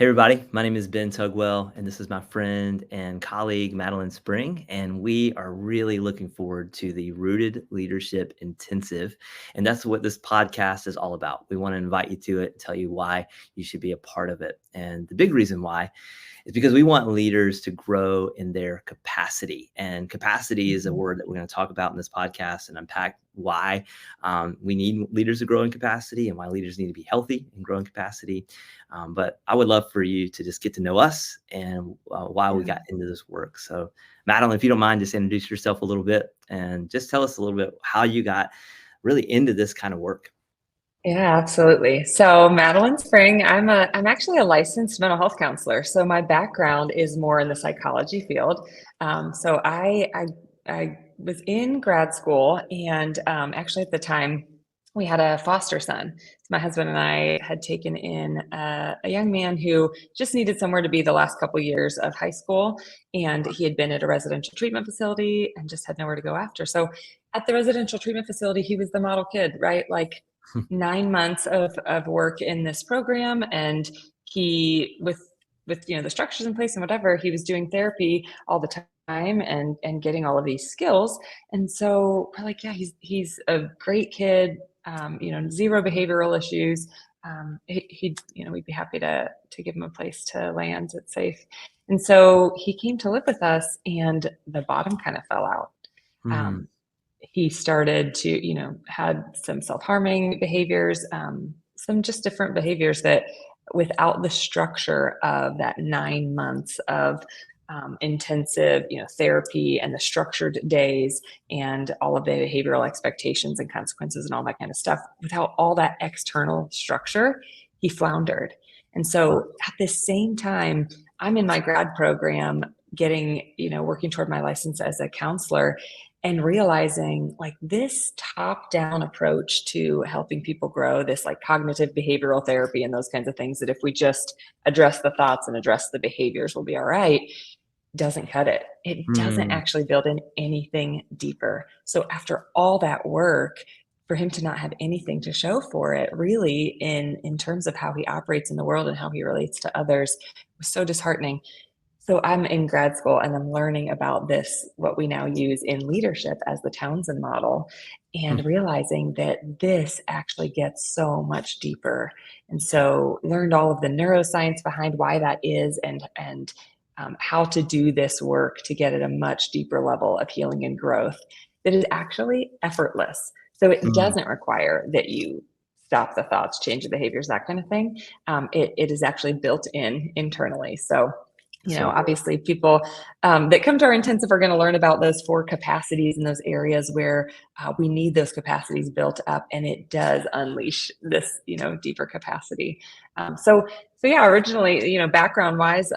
everybody, my name is Ben Tugwell, and this is my friend and colleague Madeline Spring, and we are really looking forward to the Rooted Leadership Intensive, and that's what this podcast is all about. We want to invite you to it, tell you why you should be a part of it, and the big reason why is because we want leaders to grow in their capacity. And capacity is a word that we're going to talk about in this podcast and unpack why we need leaders to grow in capacity and why leaders need to be healthy and grow in capacity. But I would love for you to just get to know us and why we got into this work. So Madeline, if you don't mind, just introduce yourself a little bit and just tell us a little bit how you got really into this kind of work. Yeah, absolutely. So Madeline Spring, I'm actually a licensed mental health counselor. So my background is more in the psychology field. So I was in grad school, and actually at the time we had a foster son. So my husband and I had taken in a young man who just needed somewhere to be the last couple years of high school, and he had been at a residential treatment facility and just had nowhere to go after. So at the residential treatment facility, he was the model kid, right? Like 9 months of work in this program, and he with the structures in place and whatever, he was doing therapy all the time and getting all of these skills. And so we're like, yeah, he's a great kid, zero behavioral issues. We'd be happy to give him a place to land that's safe. And so he came to live with us, and the bottom kind of fell out. He started to, had some self-harming behaviors, some just different behaviors that without the structure of that 9 months of intensive, therapy and the structured days and all of the behavioral expectations and consequences and all that kind of stuff, without all that external structure, he floundered. And so at the same time, I'm in my grad program getting, working toward my license as a counselor, and realizing like this top-down approach to helping people grow, this like cognitive behavioral therapy and those kinds of things, that if we just address the thoughts and address the behaviors, we'll be all right, doesn't cut it. It doesn't actually build in anything deeper. So after all that work, for him to not have anything to show for it really in terms of how he operates in the world and how he relates to others was so disheartening. So I'm in grad school and I'm learning about this, what we now use in leadership as the Townsend model, and realizing that this actually gets so much deeper. And so learned all of the neuroscience behind why that is, and how to do this work to get at a much deeper level of healing and growth that is actually effortless. So it doesn't require that you stop the thoughts, change the behaviors, that kind of thing. It is actually built in internally. So obviously people that come to our intensive are going to learn about those 4 capacities and those areas where we need those capacities built up, and it does unleash this, deeper capacity. So yeah, originally, background wise,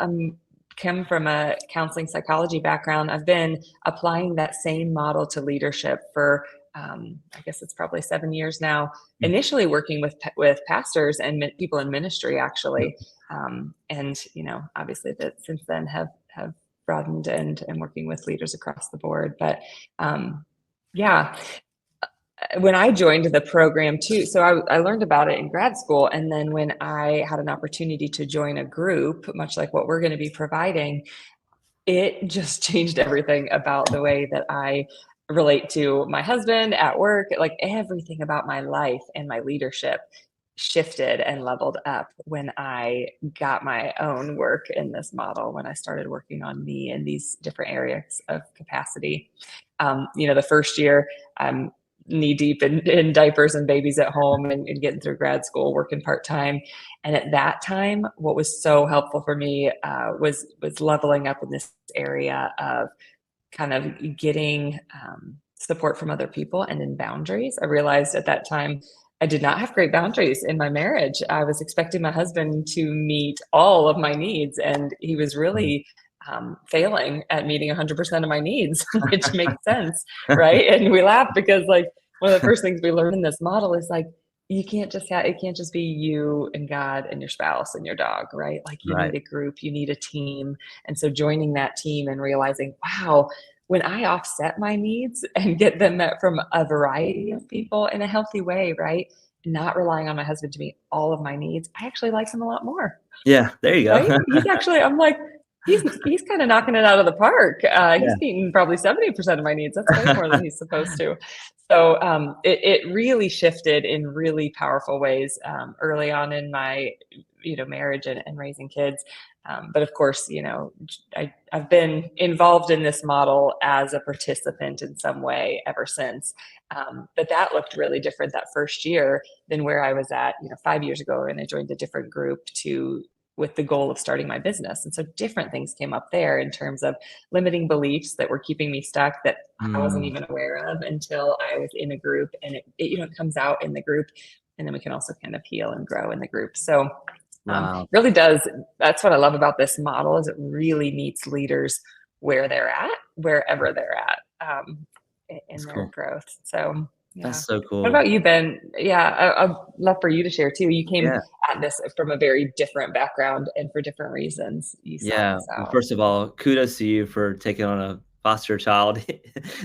come from a counseling psychology background. I've been applying that same model to leadership for I guess it's probably 7 years now, initially working with pastors and people in ministry, actually. And, obviously that since then have broadened and working with leaders across the board. But yeah, when I joined the program too, so I learned about it in grad school. And then when I had an opportunity to join a group, much like what we're going to be providing, it just changed everything about the way that I relate to my husband at work. Like everything about my life and my leadership shifted and leveled up when I got my own work in this model, when I started working on me in these different areas of capacity. The first year I'm knee deep in diapers and babies at home and getting through grad school, working part-time. And at that time, what was so helpful for me was leveling up in this area of kind of getting support from other people and in boundaries. I realized at that time I did not have great boundaries in my marriage. I was expecting my husband to meet all of my needs, and he was really failing at meeting 100% of my needs, which makes sense, right? And we laugh because like one of the first things we learn in this model is like, it can't just be you and God and your spouse and your dog, right? Like you need a group, you need a team. And so joining that team and realizing, wow, when I offset my needs and get them met from a variety of people in a healthy way, right? not relying on my husband to meet all of my needs, I actually like him a lot more. Yeah, there you Right? go. He's actually, I'm like, he's kind of knocking it out of the park. Yeah. He's meeting probably 70% of my needs. That's way more than he's supposed to. So it really shifted in really powerful ways early on in my marriage and raising kids. But of course, I've been involved in this model as a participant in some way ever since. But that looked really different that first year than where I was at, 5 years ago, and I joined a different group with the goal of starting my business. And so different things came up there in terms of limiting beliefs that were keeping me stuck that I wasn't Mm, even aware of until I was in a group, and it comes out in the group, and then we can also kind of heal and grow in the group. So wow. really does. That's what I love about this model is it really meets leaders where they're at, wherever they're at in That's their cool. growth. So That's yeah. so What cool. about you, Ben? Yeah, I'd love for you to share too. You came Yeah. at this from a very different background and for different reasons you sought Yeah. this Well, out. first of all, kudos to you for taking on a foster child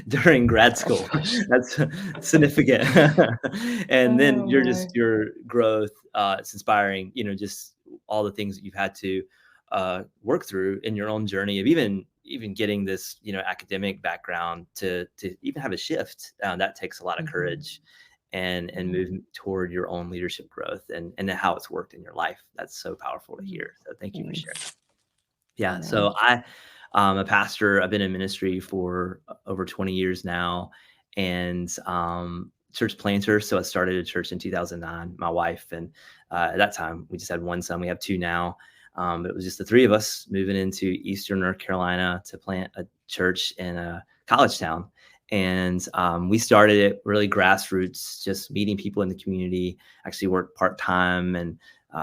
during grad Oh school. gosh. That's significant. And then Oh my. your growth, it's inspiring, just all the things that you've had to work through in your own journey of even getting this, academic background to even have a shift. That takes a lot of Mhm. courage and Yeah. move toward your own leadership growth and how it's worked in your life. That's so powerful to Mm, hear. So thank you for sharing. thanks. Yeah, Yeah. so a pastor. I've been in ministry for over 20 years now, and church planter. So I started a church in 2009. My wife and at that time we just had one son. We have two now, but it was just the three of us moving into Eastern North Carolina to plant a church in a college town. And we started it really grassroots, just meeting people in the community. Actually, worked part time and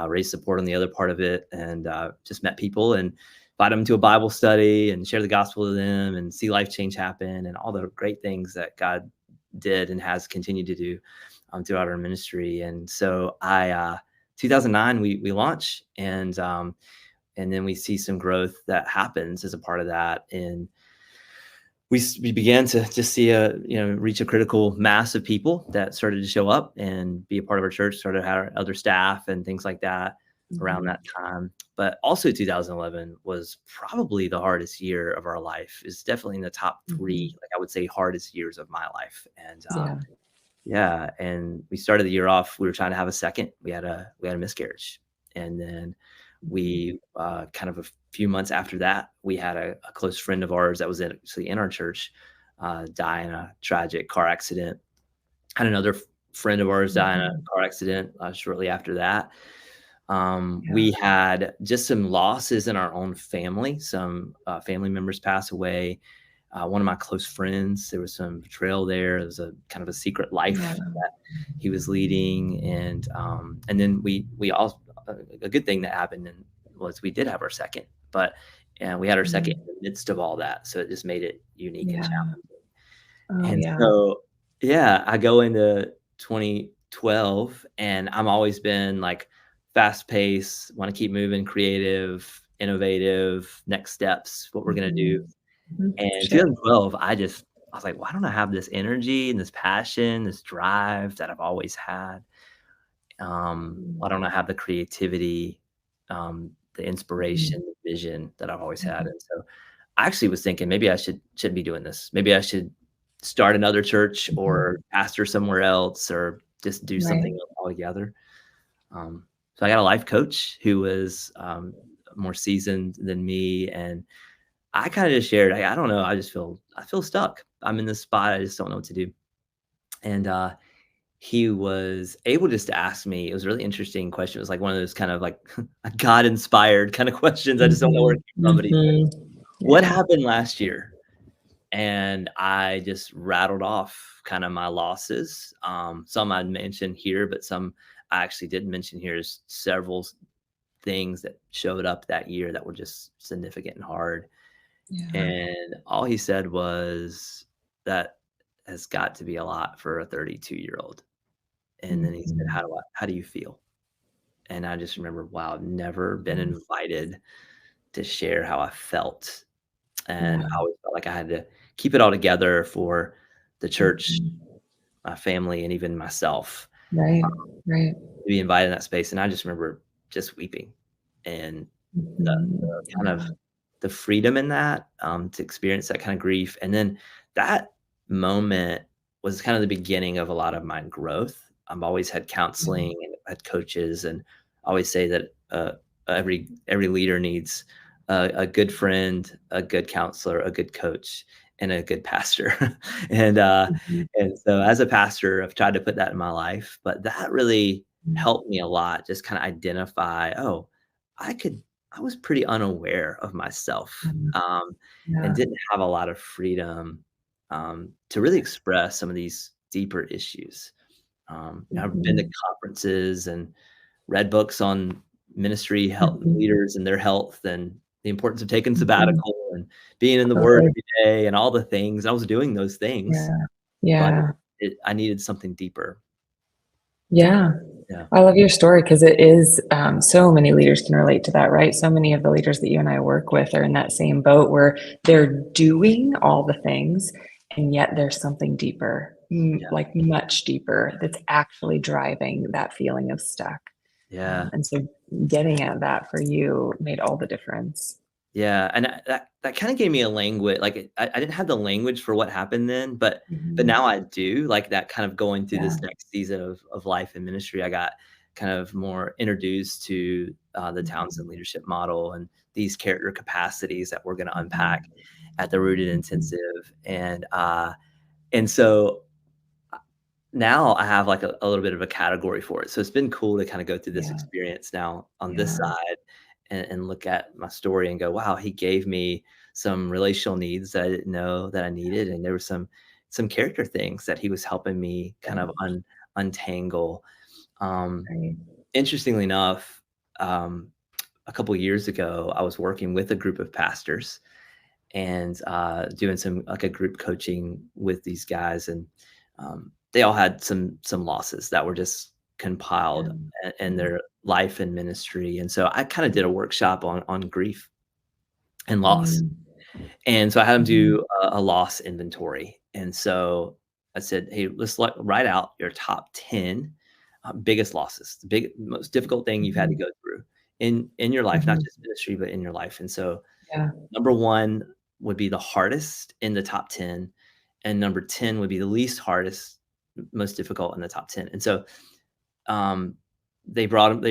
raised support on the other part of it, and just met people and invite them to a Bible study and share the gospel to them and see life change happen and all the great things that God did and has continued to do throughout our ministry. And so 2009, we launch and then we see some growth that happens as a part of that. And we began to just see reach a critical mass of people that started to show up and be a part of our church, started to have other staff and things like that around Mhm. that time. But also 2011 was probably the hardest year of our life. It's definitely in the top three, Mhm. like I would say, hardest years of my life. And Yeah. yeah, and we started the year off, we were trying to have a second. We had a miscarriage. And then Mhm. we, kind of a few months after that, we had a close friend of ours that was actually in our church, die in a tragic car accident. Had another friend of ours die in a Mhm. car accident, shortly after that. Yeah. We had just some losses in our own family. Some, family members pass away. One of my close friends, there was some betrayal there. There was a kind of a secret Yeah. life that he was leading, and then we all a good thing that happened was we did have our second, but and we had our second Mhm. in the midst of all that, so it just made it unique and Yeah. challenging. Oh, And yeah. so, yeah, I go into 2012, and I'm always been like fast pace, want to keep moving, creative, innovative, next steps, what we're gonna do. Mhm. Mhm. And Sure. 2012, I was like, why don't I have this energy and this passion, this drive that I've always had? Mhm. Why don't I have the creativity, the Mhm. inspiration, the vision that I've always had? Mhm. And so I actually was thinking maybe I shouldn't be doing this. Maybe I should start another church or Mhm. pastor somewhere else or just do something Right. else altogether. So I got a life coach who was more seasoned than me, and I kind of just shared, I don't know, I feel stuck. I'm in this spot. I just don't know what to do. And he was able just to ask me. It was a really interesting question. It was like one of those kind of like God inspired kind of questions. I just don't know where it Mhm. came from, but he said, Mhm. "What Yeah. happened last year?" And I just rattled off kind of my losses. Some I'd mentioned here, but some I actually didn't mention here. Is several things that showed up that year that were just significant and hard. Yeah. And all he said was, "That has got to be a lot for a 32-year-old." And then he said, Mhm. How do you feel?" And I just remember, wow, I've never been Mhm. invited to share how I felt. And Yeah. I always felt like I had to keep it all together for the church, Mhm. my family, and even myself. Right. Right. to be invited in that space. And I just remember just weeping, and the Mhm. kind of the freedom in that, to experience that kind of grief. And then that moment was kind of the beginning of a lot of my growth. I've always had Yeah. counseling and had coaches, and I always say that every leader needs a good friend, a good counselor, a good coach, and a good pastor. and Mhm. and so as a pastor, I've tried to put that in my life, but that really Mhm. helped me a lot. Just kind of identify, oh, I could I was pretty unaware of myself, Mhm. and Yeah. didn't have a lot of freedom, to really express some of these deeper issues. I've been to Mhm. conferences and read books on ministry health Mhm. leaders and their health and the importance of taking Mhm. sabbatical and being in the Word Totally. every day and all the things. I was doing those things, Yeah. but Yeah. I needed something deeper. Yeah. Yeah, I love your story because it is, so many leaders can relate to that, right? So many of the leaders that you and I work with are in that same boat where they're doing all the things, and yet there's something deeper, yeah, like much deeper, that's actually driving that feeling of stuck. yeah. And so getting at that for you made all the difference. Yeah, and that kinda gave me a language. Like, I didn't have the language for what happened then, but Mhm. now I do, like, that kind of going through Yeah. this next season of life and ministry. I got kind of more introduced to, the Townsend Mhm. leadership model and these character capacities that we're gonna unpack Mhm. at the Rooted Mhm. Intensive, and so now I have, like, a little bit of a category for it, so it's been cool to kinda go through this Yeah. experience now on this Yeah. side and look at my story and go, "Wow, he gave me some relational needs that I didn't know that I needed," and there were some character things that he was helping me kind Right. of untangle. Um, Right. Interestingly enough, um, a couple years ago, I was working with a group of pastors and doing some like a group coaching with these guys, and they all had some losses that were just Yeah. compiled in Yeah. their life and ministry, and so I kind of did a workshop on grief and loss, Mm. and so I had them Mhm. do a loss inventory, and so I said, hey, let's write out your top 10 biggest losses, the most difficult thing you've had to Mhm. go through in your life, not Mhm. just ministry but in your life. And so Yeah. number 1 would be the hardest in the top 10, and number 10 would be the least hardest, most difficult in the top 10. And so, um, they brought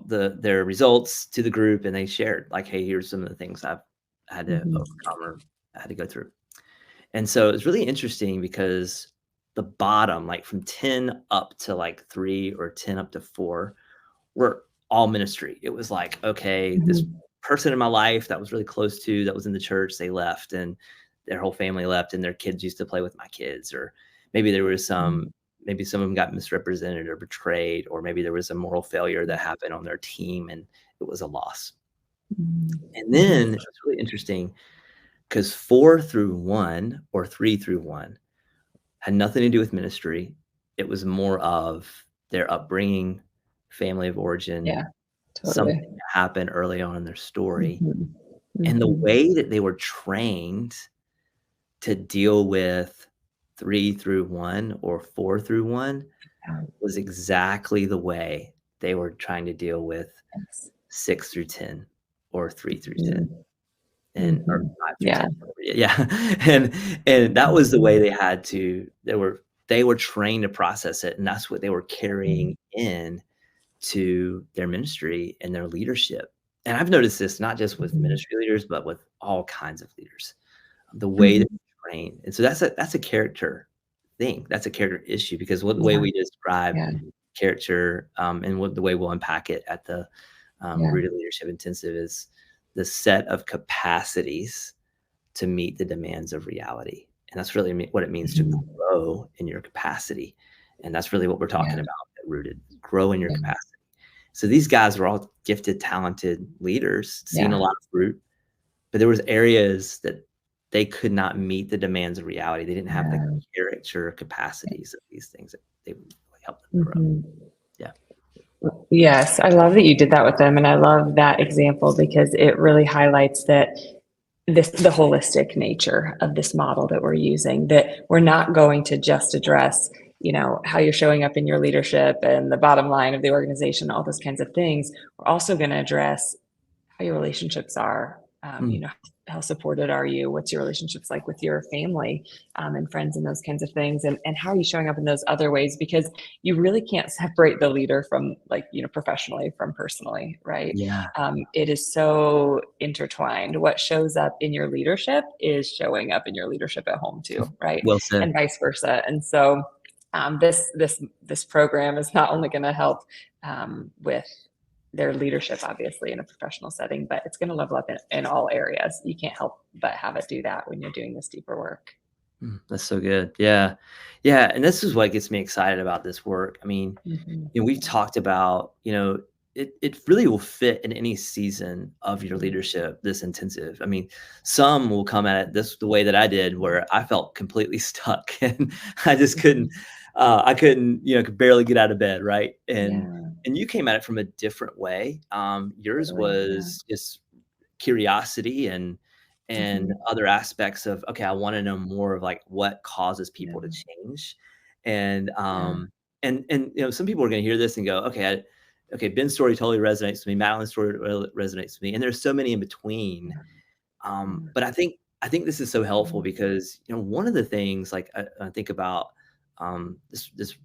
their results to the group, and they shared, like, "Hey, here's some of the things I've had to Mhm. overcome or had to go through." And so it's really interesting because the bottom, like, from 10 up to, like, 3 or 10 up to 4 were all ministry. It was like, okay, this Mhm. person in my life that was really close to, that was in the church, they left and their whole family left and their kids used to play with my kids. Or maybe there was Mhm. maybe some of them got misrepresented or betrayed, or maybe there was a moral failure that happened on their team and it was a loss. Mhm. And Mhm. then it's really interesting because 4 through 1 or 3 through 1 had nothing to do with ministry. It was more of their upbringing, family of origin, Yeah, something totally. that happened early on in their story, Mhm. and the Mhm. way that they were trained to deal with 3 through 1 or 4 through 1 Yeah, was exactly the way they were trying to deal with yes. 6 through 10 or 3 through 10 Mhm. and or Mhm. 5 through Yeah. 10. Yeah, and that was the way Mhm. they had to they were trained to process it, and that's what they were Mhm. carrying in to their ministry and their leadership. And I've noticed this not just with Mhm. ministry leaders, but with all kinds of leaders, the way Mhm. they're trained. And so that's a character thing. That's a character issue because what the way Yeah, we describe yeah, character, and what the way we'll unpack it at the yeah, Rooted Leadership Intensive is the set of capacities to meet the demands of reality. And that's really what it means to mhm. grow in your capacity. And that's really what we're Yeah, talking about at Rooted, grow in your yeah, capacity. So these guys were all gifted, talented leaders, seeing a yeah, lot of fruit, but there was areas that they could not meet the demands of reality. They didn't have the yeah. character capacities of these things that they would really help them grow. Mhm. Yeah. Yes, I love that you did that with them, and I love that example because it really highlights that the holistic nature of this model that we're using, that we're not going to just address how you're showing up in your leadership and the bottom line of the organization, all those kinds of things. We're also going to address how your relationships are. Mm. How supported are you? What's your relationships like with your family and friends and those kinds of things? And how are you showing up in those other ways? Because you really can't separate the leader from professionally from personally, right? Yeah. It is so intertwined. What shows up in your leadership is showing up in your leadership at home too, right? Well said. And vice versa. And so this program is not only going to help with their leadership, obviously, in a professional setting, but it's going to level up in all areas. You can't help but have it do that when you're doing this deeper work. That's so good. Yeah. Yeah. And this is what gets me excited about this work. I mean, Mm-hmm. we've talked about, it really will fit in any season of your leadership, this intensive. I mean, some will come at it this the way that I did, where I felt completely stuck and I just couldn't, could barely get out of bed. Right. Yeah, And you came at it from a different way. Yours totally. Yeah. was just curiosity and Mm-hmm. other aspects of, okay, I want to know more of like what causes Yeah. people to change. And Yeah. some people are going to hear this and go, okay, okay, Ben's story totally resonates with me, Madeline's story resonates with me, and there's so many in between. Yeah. But I think this is so helpful Yeah. because one of the things, like, I think about this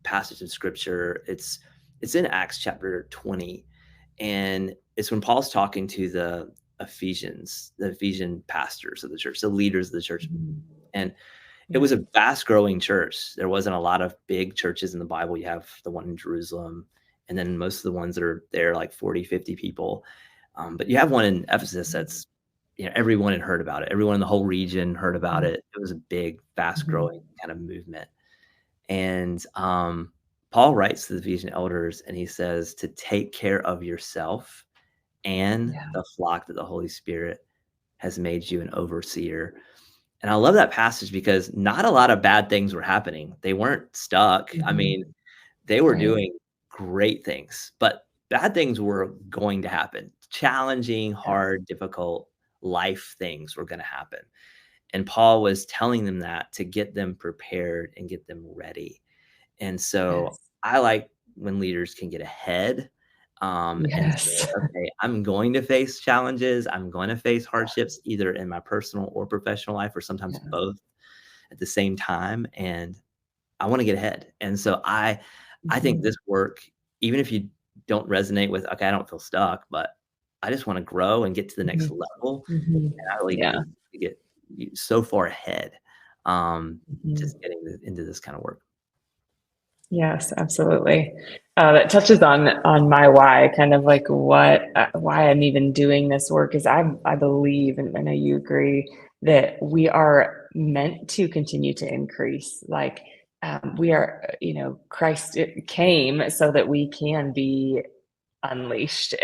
passage of scripture. It's in Acts chapter 20, and it's when Paul's talking to the Ephesian pastors of the church, the leaders of the church. Mm-hmm. And it Yeah. was a fast growing church. There wasn't a lot of big churches in the Bible. You have the one in Jerusalem, and then most of the ones that are there, like 40, 50 people. But you have one in Ephesus that's, everyone had heard about it. Everyone in the whole region heard about it. It was a big, fast growing Mm-hmm. kind of movement. And Paul writes to the Ephesian elders and he says to take care of yourself and Yeah. the flock that the Holy Spirit has made you an overseer. And I love that passage because not a lot of bad things were happening. They weren't stuck. I Mm-hmm. mean, they were Right. doing great things, but bad things were going to happen. Challenging, Yes. hard, difficult life things were going to happen. And Paul was telling them that to get them prepared and get them ready. And so Yes. I like when leaders can get ahead, and say, Yes. okay, I'm going to face challenges. I'm going to face hardships either in my personal or professional life, or sometimes Yeah. both at the same time. And I want to get ahead. And so I think Mm-hmm. this work, even if you don't resonate with, okay, I don't feel stuck, but I just want to grow and get to the next Mm-hmm. level. Mm-hmm. And I really Yeah. believe to get so far ahead, Mm-hmm. just getting into this kind of work. Yes, absolutely. That touches on my why, kind of like what why I'm even doing this work is I believe, and I know you agree, that we are meant to continue to increase. Like we are, Christ came so that we can be unleashed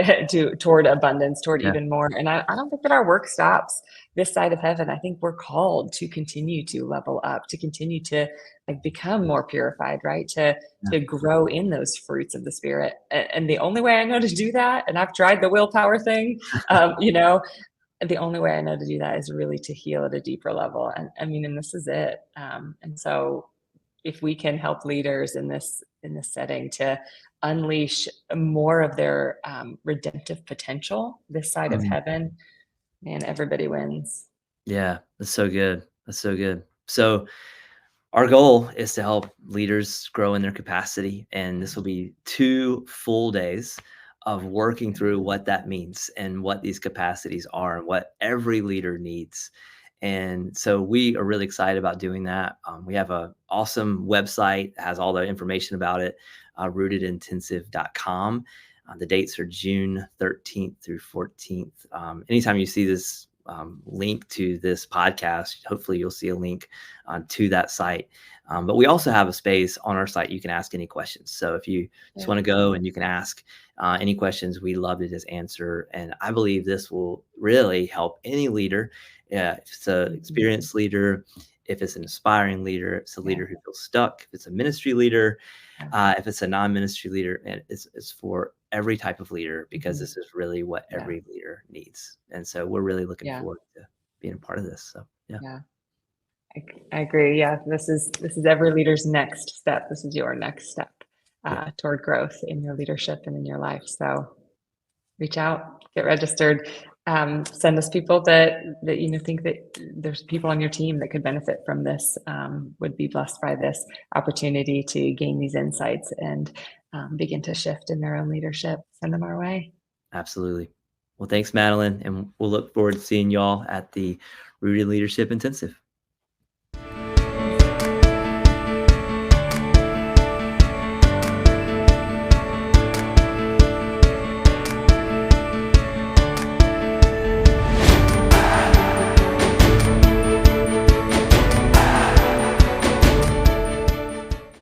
toward abundance, toward Yeah. even more. And I don't think that our work stops this side of heaven. I think we're called to continue to level up, to continue to like become more purified, right? Yeah. To grow in those fruits of the spirit. And the only way I know to do that, and I've tried the willpower thing, the only way I know to do that is really to heal at a deeper level. And I mean, and this is it. And so if we can help leaders in this setting to unleash more of their redemptive potential this side of Mhm. heaven, man, everybody wins. Yeah, that's so good. That's so good. So our goal is to help leaders grow in their capacity, and this will be 2 full days of working through what that means and what these capacities are and what every leader needs. And so we are really excited about doing that. We have an awesome website that has all the information about it, rootedintensive.com. The dates are June 13th through 14th. Anytime you see this link to this podcast, hopefully you'll see a link to that site. But we also have a space on our site you can ask any questions. So if you just Yeah. want to go and you can ask any questions, we love to just answer. And I believe this will really help any leader. If it's an Mhm. experienced leader, if it's an aspiring leader, if it's a Yeah. leader who feels stuck, if it's a ministry leader, Yeah. if it's a non-ministry leader, and it's for every type of leader, because Mhm. this is really what Yeah. every leader needs. And so we're really looking Yeah. forward to being a part of this. So yeah. Yeah. I agree. Yeah, this is every leader's next step. This is your next step Yeah, toward growth in your leadership and in your life. So reach out, get registered, send us people that think that there's people on your team that could benefit from this, would be blessed by this opportunity to gain these insights and begin to shift in their own leadership. Send them our way. absolutely. Well, thanks, Madeline, and we'll look forward to seeing y'all at the Rooted Leadership Intensive.